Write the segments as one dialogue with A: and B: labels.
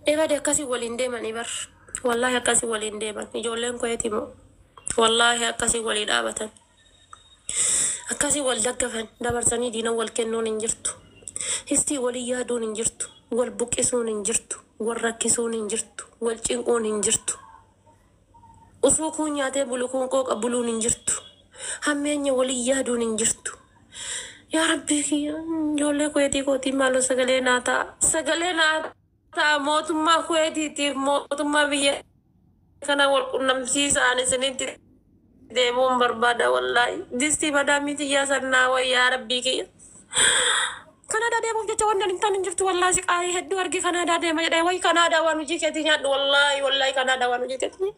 A: إبدا كاسي ولين ديما إبر والله كاسي ولين ديما يجولين كويتي مو والله كاسي ولين آبتا كاسي والدقفن دبرتني دينا والكنون انجرتو هستي ولي يادون انجرتو والبكسون انجرتو والركسون انجرتو والجنقون انجرتو وسوكون ياتي بلوكون قوق أبلون انجرتو همين ولي يادون انجرتو يا ربي جولي كويتي كوتي مالو سغلينا تا موت ما كويتي تي موت ما بيه كنا ونمسيس عن سنين ديمون بربادا والله ديستي بدامي يا سنا ويا ربي كي كندا ديمون جتا وانا نتان نجرت والله سك اي هدو ارجي كندا ديما يدا وي كندا وانو جي كتي ناد والله كندا وانو جي كتي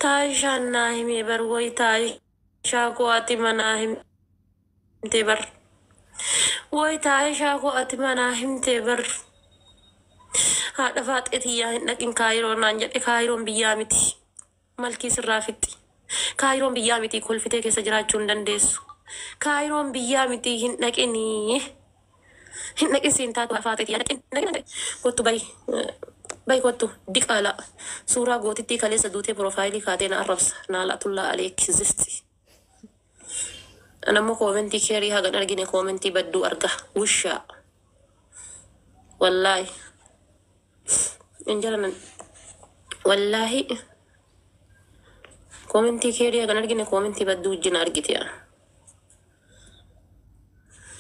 A: تايشا ناهمي بر وي تايشا قواتي مناهم تبر وي تايشا قواتي مناهم تبر هذا فات إتيا لكن كايرو نانجت كايرو بيامتي ملكي سرافتي كايرو بيامتي كل فتاة كسجرات جندن ديسو كايرو بيامتي لكني لكن سنتات وفات إتيا لكن كنت باي كنت ديك على صورة قوتي كالي سدوتي بروفايلي كاتينا الربس نالا الله عليك زفتي أنا مو كومنتي كيري هاغن أرجيني كومنتي بدو أرجع وشا والله إنجلنا والله كومنتي كيري أنا أرجعني كومنتي بدو جنا أرجتيا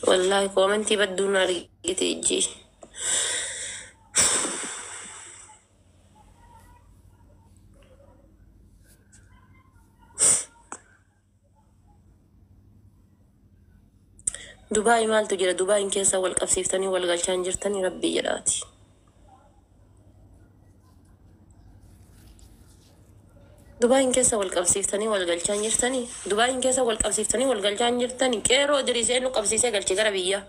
A: والله كومنتي بدو نارجتي جي دبي مال تجرى دبي إن كيسا والقفسيفتني والغلشان جرتني ربي جراتي دبي إن كيسا والقفسيفتني والغلشان جرتني دبي إن كيسا والقفسيفتني والغلشان جرتني كيرو إدريس إنه قفسيسة غلشي غربية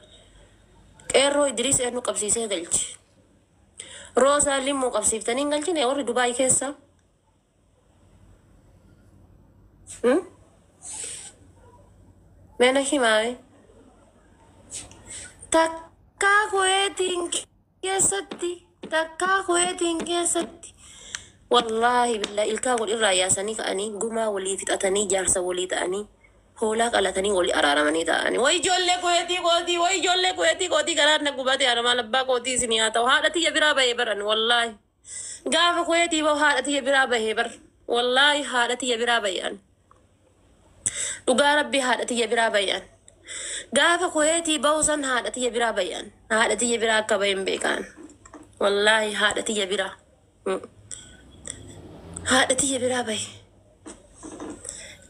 A: كيرو إدريس إنه قفسيسة غلشي روزا اللي مو قفسيفتني غلشي نيور دبي كيسا مانا شماوي takka kwetin keessatti wallahi billahi ilka wal irraa yaasanii ka'anii gumaa walii fixatanii jaarsa walii ta'anii hoolaa qalatanii walii araaramanii ta'anii way ijoollee kootii garaan na gubate aramaa labbaa kootii isin haa ta'u haadha tiyya biraa bahee baran wallahi gaafa kweetii bahu haadha tiyya biraa bahee bar wallahi haadha tiyya biraa bayan dhugaa rabbii haadha tiyya biraa bayan gaafa kweetii bawsan haadha tiyya biraa bayan haadha tiyya biraa akka bayan beekan wallahi haadha tiyya biraa haadha tiyya biraa bay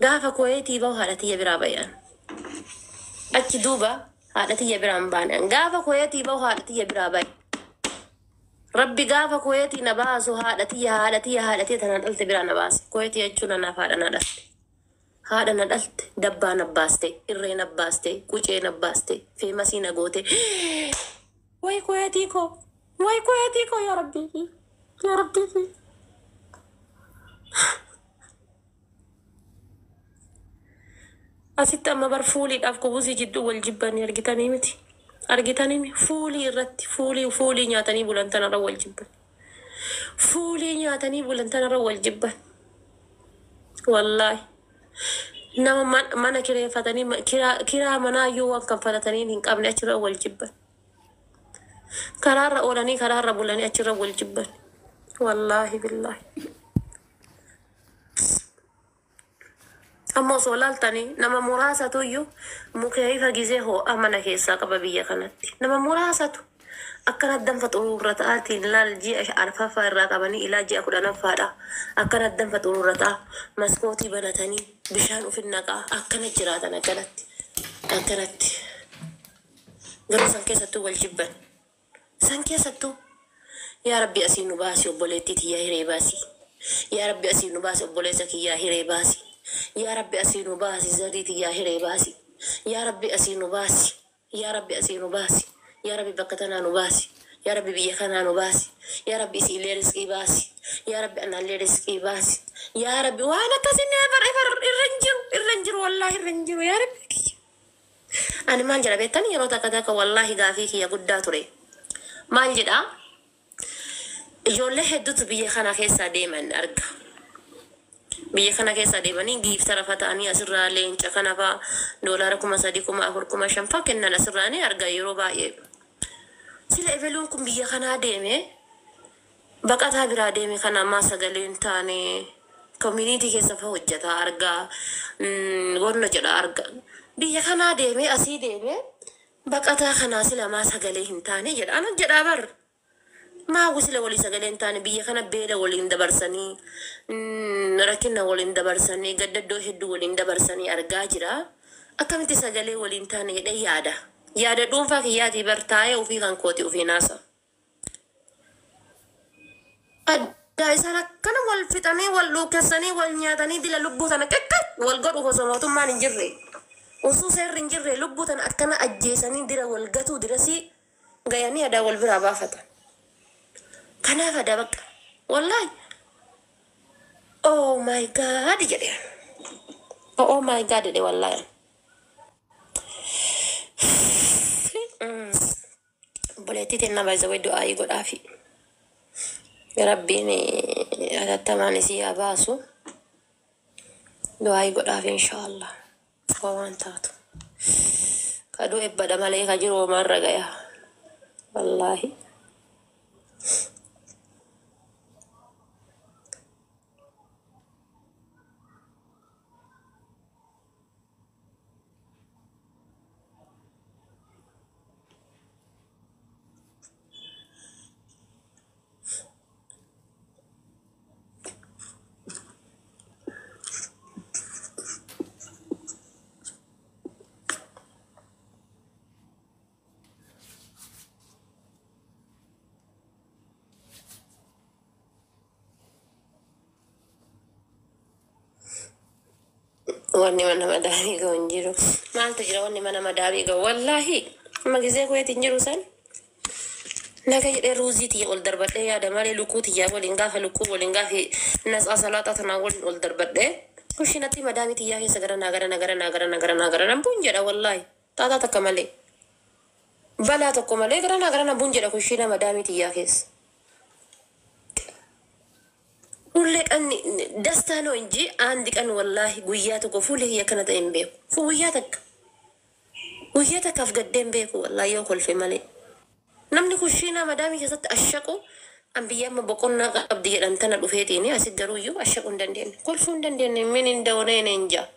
A: gaafa kweetii bahu haadha tiyya biraa bayan achi duuba haadha tiyya biraan baanan gaafa kweetii bahu haadha tiyya biraa bay rabbi gaafa kweetii na baasu haadha tiyya tanaan dhalte biraa na baase kweetii jechuun anaaf haadha na dhalte haadha na dhalte dabbaa na baaste irree na baaste qucee na baaste feemasii na goote way kweetii ko yaa rabbii asitti amma bar fuuliidhaaf kubusii jidduu wal jibbanii argitanii miti argitanii fuulii irratti fuulii nyaatanii bulantanarra wal jibban fuulii nyaatanii bulantanarra wal jibban wallahi nama mana kireeffatanii kiraa manaayyuu waan kanfalatanii hin qabne achirra wal jibban karaarra oolanii karaarra bulanii achirra wal jibban wallahi billahi ammoo soolaaltanii nama muraasatu iyyuu mukeeyifa gizee hoo'a mana keessaa qaba biyya kanatti nama muraasatu akkana danfa xururra ta'aatiin laal ji'a arfaffaa irraa qabanii ilaa ji'a 10ffaadha akkana danfa xururra ta'a maskootii banatanii bishaan ufin naqaa akkana jiraatan akkanatti garuu san keessattuu wal jibban san keessattuu yaa rabbi asii nu baasi obboleettii tiyyaa hiree baasi yaa rabbi asii nu baasi obboleessa kiyyaa hiree baasi yaa rabbi asii nu baasi zarii tiyyaa hiree baasi yaa rabbi asii nu baasi yaa rabbi asii nu baasi yaa rabbi bakka tanaa nu baasi yaa rabbi biyya kanaa nu baasi yaa rabbi isiillee riskii baasi yaa rabbi anallee riskii baasi yaa rabbi waan akkasinne irra hin نجرو يا ربي أنا ما نجرب بيتني يروح تكذا والله قافيك يا قدّا تري ما نجرا ijoollee hedduutu biyya kana keessa deeman arga. Biyya kana keessa deemanii giiftara ta'anii asirraa leenca kana fa'aa doolaara 3,000 4,000 5,000 kennan asirraa ni arga yeroo baay'ee. Sila ebeluun kun biyya kanaa deeme baqataa biraa deeme kana ammaa sagaleen taane community keessa fa'aa hojjetaa arga. Wanna jedha arga. Biyya kanaa deeme asii deeme baqataa kanaa sila maa sagalee hin taane jedha. Ana jedhaa bar. ما وصل ولي سجلين تاني بيا خنا بيدا ولين دبرسني ركنا ولين دبرسني قد دو هدو ولين دبرسني أرجاجرا أكمل تسجلي ولين تاني ده يادا دون فاك يادي برتاي وفي كان كوتي وفي ناسا أدا إسانا كنا والفتاني واللوكساني والنياتاني دي للبوتانا كك والقر وخصوماتو ما نجري وصوصي رنجري لبوتانا أكنا أجيساني دي والقتو درسي غياني أدا والبرا بافتا كنا فدا بك والله oh my god jadi oh my god deh والله boleh titin na baza wedo ayi god afi ya rabbi ni ada tamani si abasu do ayi god afi inshallah wawan taatu kado ebada malaika jiro marra gaya wallahi واني mana madari go njiro mal to jira wani mana madari go wallahi magize ko yati njiro san naga yede ruziti ol darbade ya da male lukuti ya wolinga fa luku wolinga fi nas asalata tana ol darbade kushinati madami ti ya ke sagara nagara bunjada wallahi tata takamale bala to komale gara nagara bunjada kushina madami ti ya kes ولك أني دستانو إنجي عندك أن والله قوياتك وفولي هي كانت إمبيك فوياتك أفقدين بيك والله يوكل في مالي نمني كشينا مدامي كسات أشكو أنبياء ما بقولنا قبضي أنتنا الوفيتيني أسيدرو يو أشكو دندين كل شون دندين من إندونين إنجا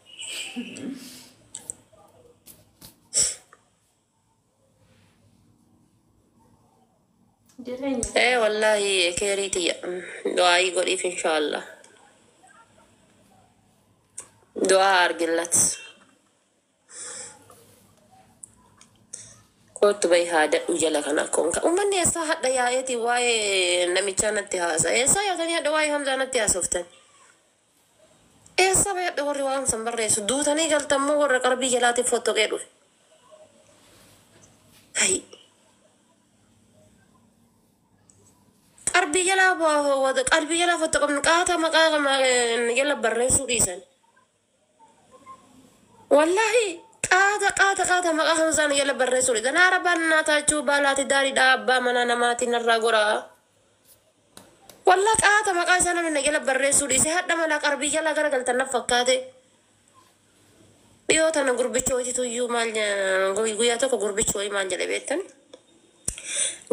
A: ايه والله كيريتي دعائي قريب ان شاء الله دعاء ارجلت كنت بي هذا وجلك انا كونك ومن يسا حتى يا ايتي واي نميتشانا تهاسا يسا يا ثاني هذا واي همزانا تهاسفتن يسا بيت وري وام سنبر يسو دو ثاني قلت مو ورى قربي جلاتي فوتو غيرو هاي قلبي يلا فتقم نقاطة مقاطة ما يلا بريسو ريسن والله قاطة مقاطة مزان يلا بريسو ريسن أنا ربنا تاجو بالاتي داري دابا منا نماتي نراغورا والله قاطة مقاطة من يلا بريسو ريسن هذا ملا قربي يلا غرقل تنفكاتي بيوتا نغربي شوي تيو مال غوياتو كغربي شوي مال جلبيتن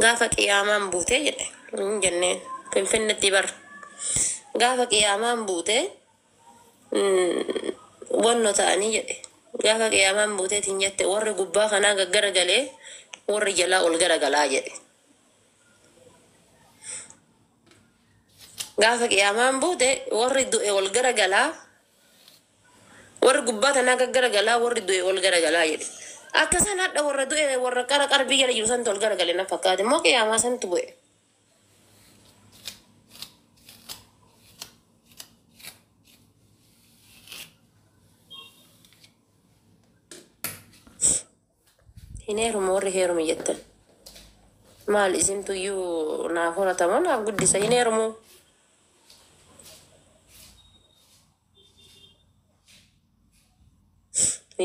A: غافك يامان بوتي جنين فين التبر غافك يامان بوتي ونو تاني جدي غافك يامان بوتي تنجت ور غبا خنا غرغلي ور جلا ول غرغلا جدي غافك يامان بوتي ور دو ول غرغلا ور غبا تنا غرغلا ور دو ول غرغلا جدي akasan ada ور دو ور qarbi yara yusan tol غرغلي نفكات مو كي ياما سن تبوي هنيرو موري هيرو ميجتن مال اسم تو يو نافورة تمام أقول دي سينيرو مو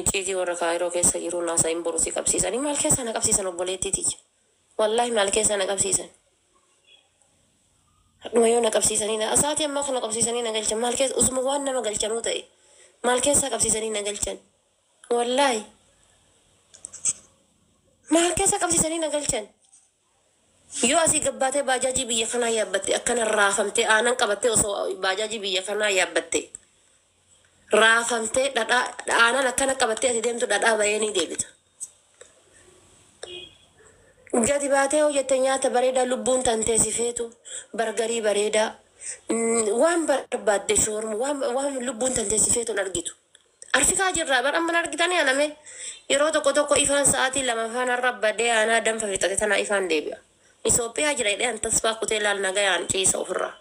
A: Icciitii warra kaayiroo keessa jiru naasa hin borusi qabsiisanii maal keessa na qabsiisan obboleettiiti. Wallahi maal keessa na qabsiisan. Dhuma yoo na qabsiisanii na asaatii ammaa kana qabsiisanii na galchan maal keessa usuma waan nama galchanuu ta'e maal keessa qabsiisanii na galchan. Wallahi maal keessa qabsiisanii na galchan. Yoo asii gabbaatee baajaajii biyya kanaa yaabbatte akkana raafamtee aanan qabattee osoo baajaajii biyya kanaa yaabbatte. Raafamtee dhadhaa aanan akkana qabattee asii deemtu dhadhaa bahee ni deebita. Gadi baatee hojjette nyaata bareedaa lubbuun tanteessifeetu bargarii bareedaa waan barbaadde shoormu waan lubbuun tanteessifeetu hin argitu. Arfikaa jirraa bara amma argitanii aname yeroo tokko ifaan sa'aatii 2 faana rabbadee aanaa danfa fixate tana ifaan deebi'a. Itoophiyaa jira jedhee an tasfaa kutee laal nagayaan ciisa ofirraa.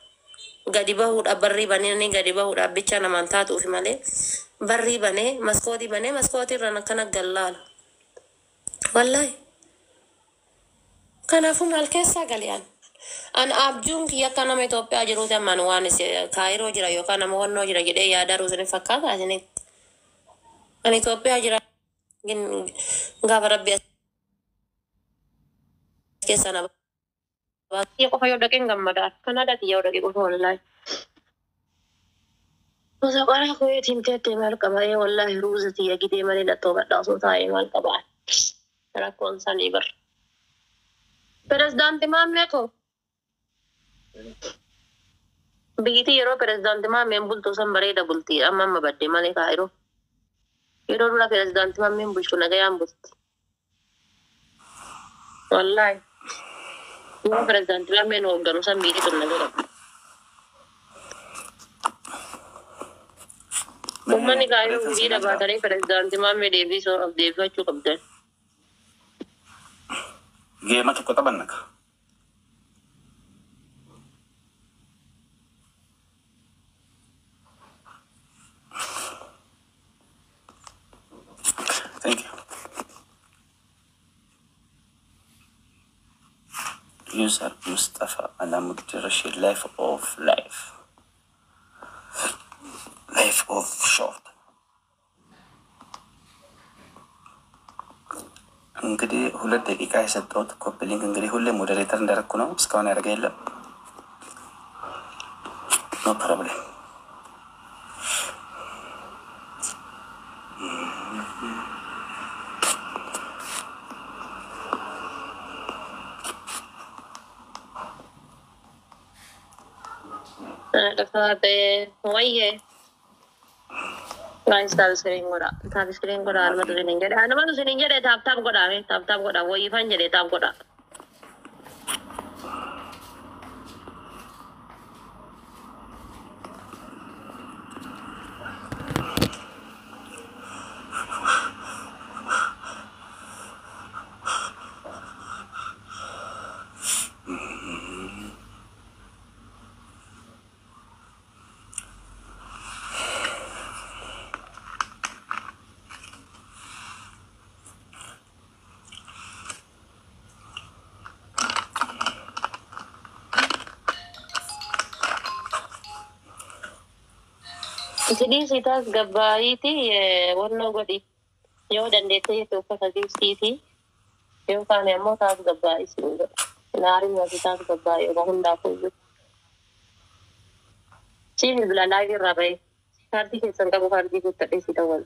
A: Gadi bahuudha barrii banee gadi bahuudha bicha namaan taatuufi malee barrii banee maskootii irraan akkana gallaala. Wallahi. Kanaafuu maal keessaa galiyaan. An abjuun kiyya akka nama Itoophiyaa jiruuti ammaan waan kaayiroo jira yookaan nama wannoo jira jedhee yaada ruusanii fakkaata isinitti. An Itoophiyaa jira gaafa rabbi keessa na baatee qofa yoo dhaqeen gammadaa Kanaadaatti yoo dhaqee qofa wallahi. Gosa qoraa koyeetiin teettee maal qabaa wallahi ruuzati yagitee malee dhattoo badhaa osoo taa'ee maal qabaa. Rakkoon sanii bar. Pirezidaantii maammee koo. Biyyittii yeroo pirezidaantii maammeen bultuu san bareeda bultii amma baddee malee kaayiroo. Yeroo dura pirezidaantii maammeen bulchu nagayaan bulti. Wallahi. Yeroo pirezidaantii maammeen hoogganu san biyyittii tun nagaya. Uummanni kaayiroo hojii dhabaatanii pirezidaantii maammee deebifachuu qabdan.
B: Geema tokko taphannaqa. Thank you. User Mustafa Alamuddin Rashid, life of short. እንግዲህ 2 ደቂቃ የሰጠሁት ኮፕሊንግ እንግዲህ ሁሌ ሞዴሬተር እንዳደረኩ ነው። እስካሁን ያደረገ የለም። ኖ ፕሮብሌም።
A: ወይዬ Guys, tabi screen goda alma tu sinin jade. Anu matu sinin jade tap goda. Wo ifan jade tap goda. Jadi sitas gabai ti warna godi. Yo dan dete itu kata sisi. Yo kan emo tas gabai sini. Nari mo sitas gabai yo Honda ko. Sini bila lagi rabai. Kardi ke sangka ko kardi ko tadi sitawan.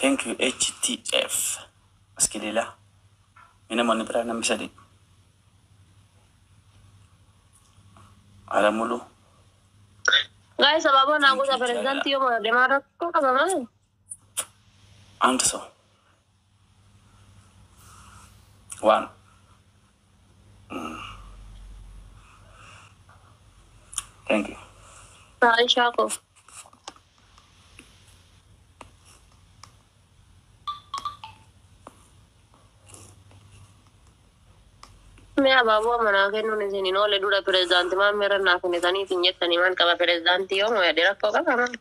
B: Thank you HTF. Meski ሌላ ምንም ሆነ ብራና ምሰዲ አለሙሉ
A: Guys, sababo na ako sa presidente yung mga demarat ko kasama.
B: አንድ ሰው 1 Thank you.
A: Saan siya ako? May ababo manake nung sinino le dura presidente ma meron na ako ni tani tinyet tani man kaba presidente yung may dira ko kaba man.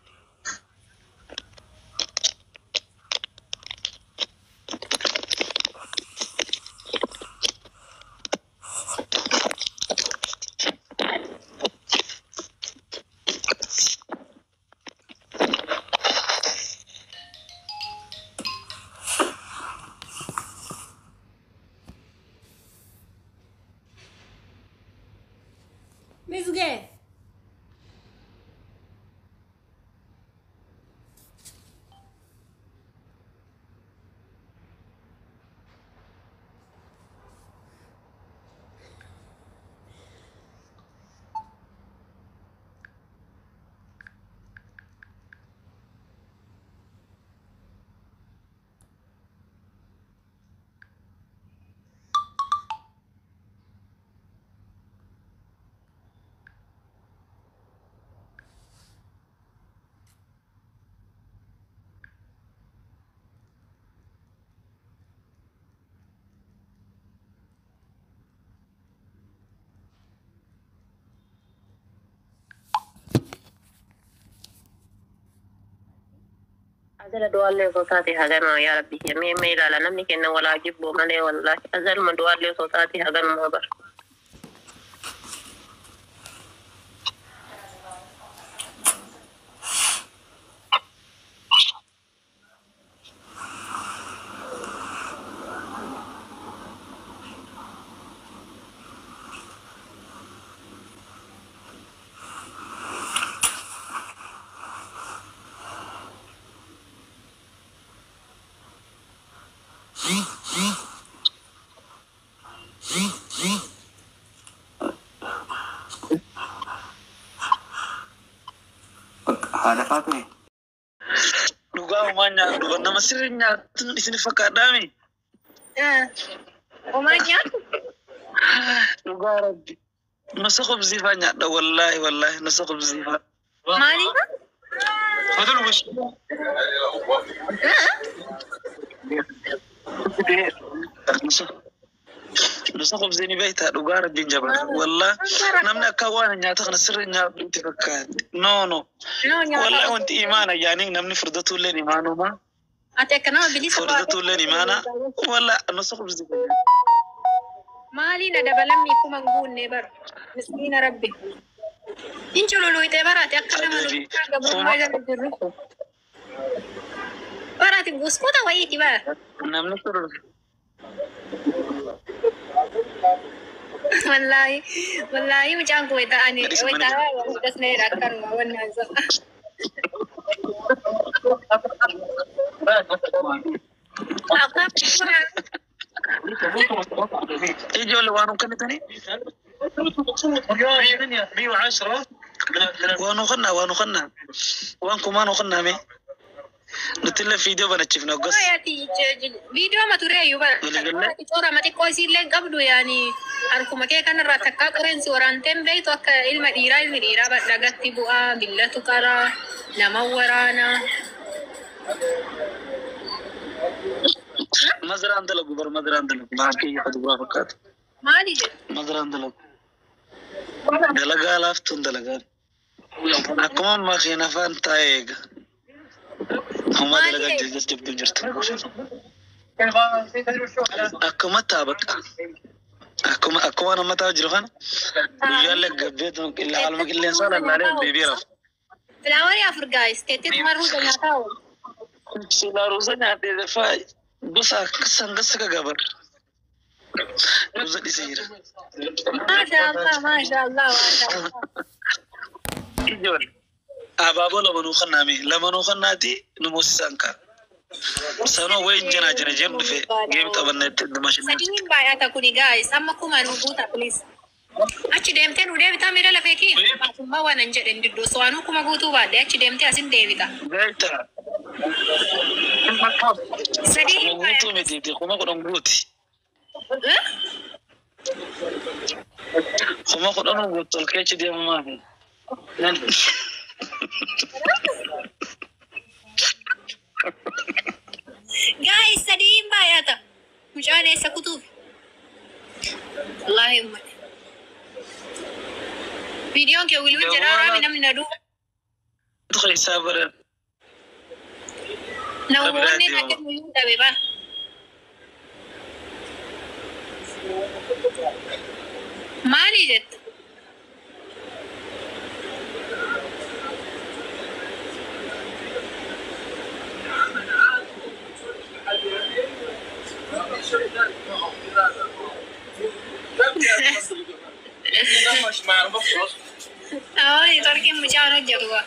A: أزل دوال لي صوتاتي هذا يا ربي يمين ميلا لا نمني كنا ولا أجيبه مالي والله أزل ما دوال لي صوتاتي هذا ما بر
B: هذا فاتني دوغا ومانيا دوغا نمسرنيا تنسني فكادامي
A: ومانيا
B: دوغا ربي نسخب زيفانيا والله نسخب زيفا
A: مالي
B: هذا وش نسخب زيني بيتها دوغا ربي جبر والله نمنا كوانا نياتك نسرنيا بنت فكاد نو والله وانت إيمانا يعني نمني فردتو لين إيمانو ما
A: أتكنا بليس
B: فردتو لين إيمانا والله نسخب زيفا
A: مالي ندبلمني كما نقول نبر مسكين ربي إنشو لولو يتبرات أكنا مالو قبل ما جرب الجرق برات بسكوتا ويتي بقى
B: نمني فرد
A: والله مجان كويتا أني ويتا بس نيرا كانوا والناس
B: يجي ولا وانو كم تاني؟ 110 وانو خنا وانكم وانو خنا مي نتلا فيديو بنشوفنا قص
A: فيديو ما ترى يبا تورا ما تكوسي لين قبله يعني أركم كي كان راتكا كرنسي ورانتم بيت وك المديرة بدأت تبوا بالله تكرا نمورانا
B: مزرعة دلق باقي يحضر فقط
A: ما دي جد
B: مزرعة دلق لافتون دلق أكمل ما خينا فان تايج هم دلق جلس جبت جرت أكمل تابك أكمل أنا ما تاجرهن يالك بيت إلا على مكان اللي صار النارين بيبيرف
A: فلاوري أفرقايس تيتت مروزة ناتاو
B: سلا روزة ناتي دفاي بس سنجس كجبر روزة ديسير
A: ما شاء الله
B: إيجول أبابو لما نوخنا تي نموس سانكا سانو وين جنا جم في جيم تبني تدمشنا
A: سدين باي أتاكوني guys أما كوما نوبوتا please أشي ديمتين وديفيتا ميرا لفيكي ما وانا نجد ندو سوانو كوما قوتو بعد أشي ديمتين أسين ديفيتا
B: ديفيتا
A: سدين باي
B: قوتو ميتي كوما كودون قوتي كوما كودون قوتو الكيتش دي مامي
A: guys سدين باي أتا مش أنا سكتوب الله يمنع فيديو كي ويلو جرارة من ندو
B: تخلي سابر
A: نووني نجد ويلو دبيبا ما نجد تركي مجانا جدوا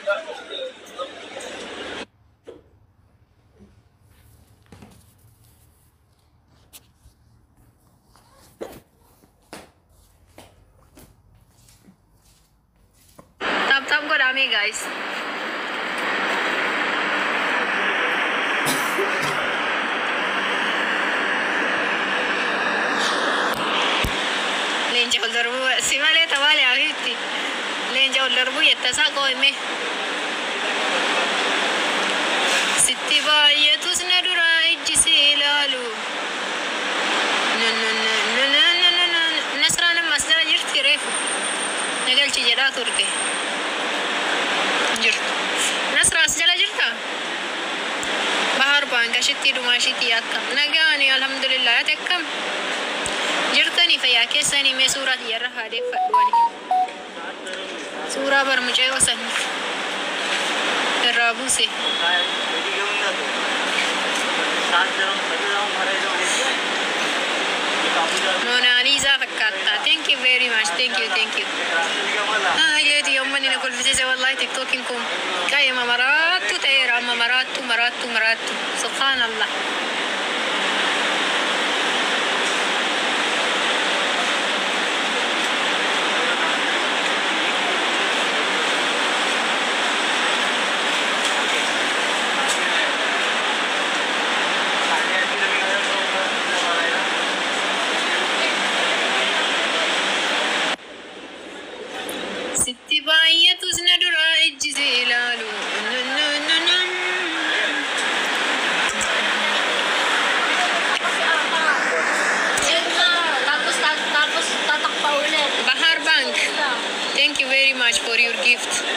A: tap ko dami guys lenja darbu simale tawali agiti lenja darbu yettasaqo ime sitti baayyetu sinadura ijjisilalu nasrana masdara jirti refu nagalchi jedha turte jirtu nasra as jala jirta
C: كشتي دماشتي أكم نجاني الحمد لله تكم جرتني فيا كيساني مي سورة يرها دي فدواني سورة برمجي وسن الرابوسي موناليزا فكرتها thank you very much thank you ليدي يومني نقول في والله تيك توكينكم كايما مراتو تيرا أما مراتو سبحان الله ستي باية تزند رائج زيلالو Bahar Bank, thank you very much for your gift.